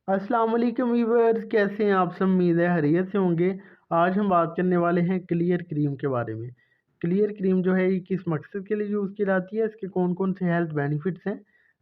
अस्सलाम वालेकुम व्यूअर्स, कैसे हैं आप सब। उम्मीद है खैरियत से होंगे। आज हम बात करने वाले हैं क्लियर क्रीम के बारे में। क्लियर क्रीम जो है ये किस मकसद के लिए यूज़ की जाती है, इसके कौन कौन से हेल्थ बेनिफिट्स हैं,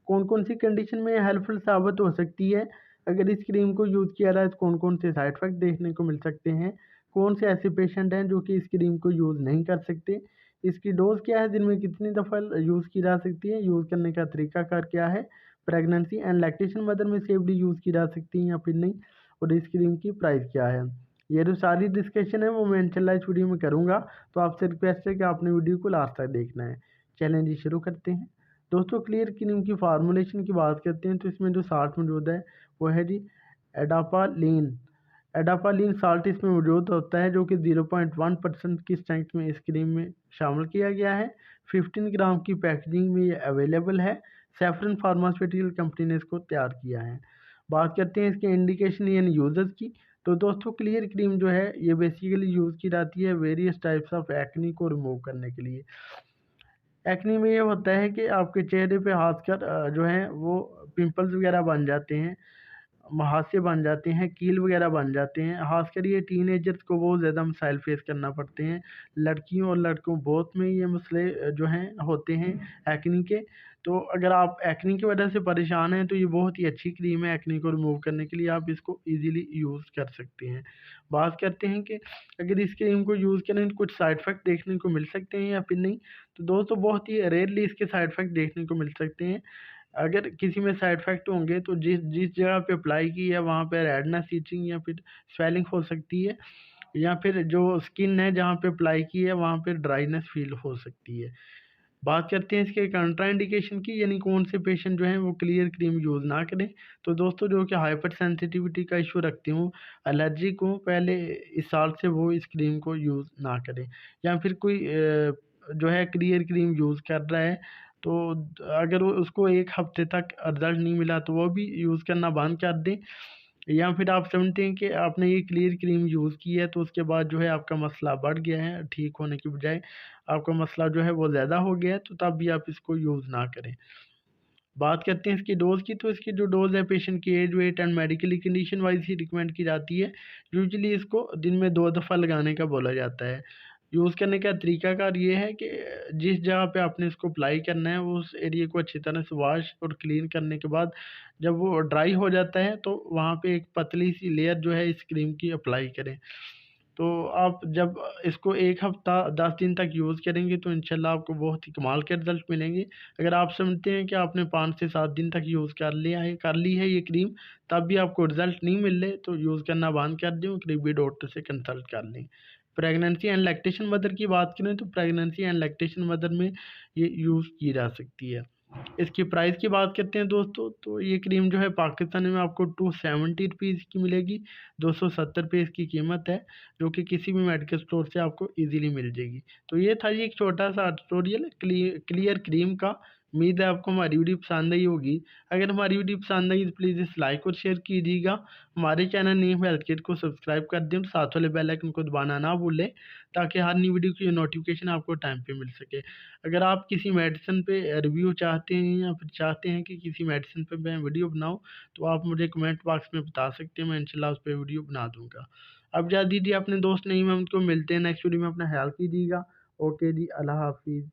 कौन कौन सी कंडीशन में हेल्पफुल साबित हो सकती है। अगर इस क्रीम को यूज़ किया जाए तो कौन कौन से साइड इफ़ेक्ट देखने को मिल सकते हैं, कौन से ऐसे पेशेंट हैं जो कि इस क्रीम को यूज़ नहीं कर सकते, इसकी डोज़ क्या है, दिन में कितनी दफ़ा यूज़ की जा सकती है, यूज़ करने का तरीकाकार क्या है, प्रेगनेंसी एंड लैक्टेशन मदर में सेफली यूज़ की जा सकती है या फिर नहीं, और इस क्रीम की प्राइस क्या है। ये जो सारी डिस्कशन है वो मैं इंशाल्लाह इस वीडियो में करूँगा। तो आपसे रिक्वेस्ट है कि आपने वीडियो को लास्ट तक देखना है। चलें जी, शुरू करते हैं। दोस्तों, क्लियर क्रीम की फार्मूलेशन की बात करते हैं तो इसमें जो साल्ट मौजूद है वो है जी एडापालीन। एडापालीन साल्ट इसमें मौजूद होता है जो कि 0.1% की स्ट्रेंथ में इस क्रीम में शामिल किया गया है। 15 ग्राम की पैकेजिंग में ये अवेलेबल है। सैफरन फार्मास्यूटिकल कंपनी ने इसको तैयार किया है। बात करते हैं इसके इंडिकेशन यानी यूजर्स की। तो दोस्तों, क्लियर क्रीम जो है ये बेसिकली यूज़ की जाती है वेरियस टाइप्स ऑफ एक्नी को रिमूव करने के लिए। एक्ने में ये होता है कि आपके चेहरे पे खासकर जो है वो पिंपल्स वगैरह बन जाते हैं, मुहासे बन जाते हैं, कील वगैरह बन जाते हैं। खासकर ये टीनेजर्स को बहुत ज़्यादा मसाइल फेस करना पड़ते हैं। लड़कियों और लड़कों बोथ में ये मसले जो हैं होते हैं एक्ने के। तो अगर आप एक्ने की वजह से परेशान हैं तो ये बहुत ही अच्छी क्रीम है एक्ने को रिमूव करने के लिए, आप इसको ईज़िली यूज़ कर सकते हैं। बात करते हैं कि अगर इस क्रीम को यूज़ करें तो कुछ साइड इफ़ेक्ट देखने को मिल सकते हैं या फिर नहीं। तो दोस्तों, बहुत ही रेयरली इसके साइड इफ़ेक्ट देखने को मिल सकते हैं। अगर किसी में साइड इफ़ेक्ट होंगे तो जिस जिस जगह पे अप्लाई की है वहाँ पे रेडनेस, इचिंग या फिर स्वेलिंग हो सकती है, या फिर जो स्किन है जहाँ पे अप्लाई की है वहाँ पे ड्राइनेस फील हो सकती है। बात करते हैं इसके कंट्राइंडिकेशन की, यानी कौन से पेशेंट जो हैं वो क्लियर क्रीम यूज़ ना करें। तो दोस्तों, जो कि हाइपर सेंसिटिविटी का इशू रखते हों, एलर्जिक हों, पहले इस साल से वो इस क्रीम को यूज़ ना करें। या फिर कोई जो है क्लियर क्रीम यूज़ कर रहा है तो अगर वो उसको 1 हफ्ते तक रिज़ल्ट नहीं मिला तो वो भी यूज़ करना बंद कर दें। या फिर आप समझते हैं कि आपने ये क्लियर क्रीम यूज़ की है तो उसके बाद जो है आपका मसला बढ़ गया है, ठीक होने की बजाय आपका मसला जो है वो ज़्यादा हो गया है, तो तब भी आप इसको यूज़ ना करें। बात करते हैं इसकी डोज़ की, तो इसकी जो डोज़ है पेशेंट की age, weight and medically condition wise ही रिकमेंड की जाती है। यूजुअली इसको दिन में 2 दफ़ा लगाने का बोला जाता है। यूज़ करने का तरीकाकार ये है कि जिस जगह पे आपने इसको अप्लाई करना है उस एरिया को अच्छी तरह से वॉश और क्लीन करने के बाद जब वो ड्राई हो जाता है तो वहाँ पे एक पतली सी लेयर जो है इस क्रीम की अप्लाई करें। तो आप जब इसको 1 हफ़्ता 10 दिन तक यूज़ करेंगे तो इंशाल्लाह आपको बहुत ही कमाल के रिज़ल्ट मिलेंगे। अगर आप समझते हैं कि आपने 5 से 7 दिन तक यूज़ कर ली है ये क्रीम, तब भी आपको रिज़ल्ट नहीं मिल रहे तो यूज़ करना बंद कर दें और करीबी डॉक्टर से कंसल्ट कर लें। प्रेगनेंसी एंड लैक्टेशन मदर की बात करें तो प्रेगनेंसी एंड लैक्टेशन मदर में ये यूज़ की जा सकती है। इसकी प्राइस की बात करते हैं दोस्तों, तो ये क्रीम जो है पाकिस्तान में आपको 270 रुपीज़ की मिलेगी। 270 रुपये इसकी कीमत है, जो कि किसी भी मेडिकल स्टोर से आपको ईज़िली मिल जाएगी। तो ये था जी एक छोटा-सा ट्यूटोरियल क्लियर क्रीम का। उम्मीद है आपको हमारी वीडियो पसंद आई होगी। अगर हमारी वीडियो पसंद आई तो प्लीज़ इसे लाइक और शेयर कीजिएगा। हमारे चैनल नीम हेल्थ किट को सब्सक्राइब कर दें और साथ वाले बेल आइकन को दबाना ना भूलें, ताकि हर नई वीडियो की नोटिफिकेशन आपको टाइम पे मिल सके। अगर आप किसी मेडिसिन पे रिव्यू चाहते हैं या फिर चाहते हैं कि किसी मेडिसिन पे मैं वीडियो बनाऊँ, तो आप मुझे कमेंट बॉक्स में बता सकते हैं, मैं इंशाल्लाह उस पे वीडियो बना दूँगा। अब जा दीजिए अपने दोस्त नहीं, मैं उनको मिलते हैं नेक्स्ट वीडियो में, अपना ख्याल कीजिएगा। ओके जी, अल्लाह हाफ़िज़।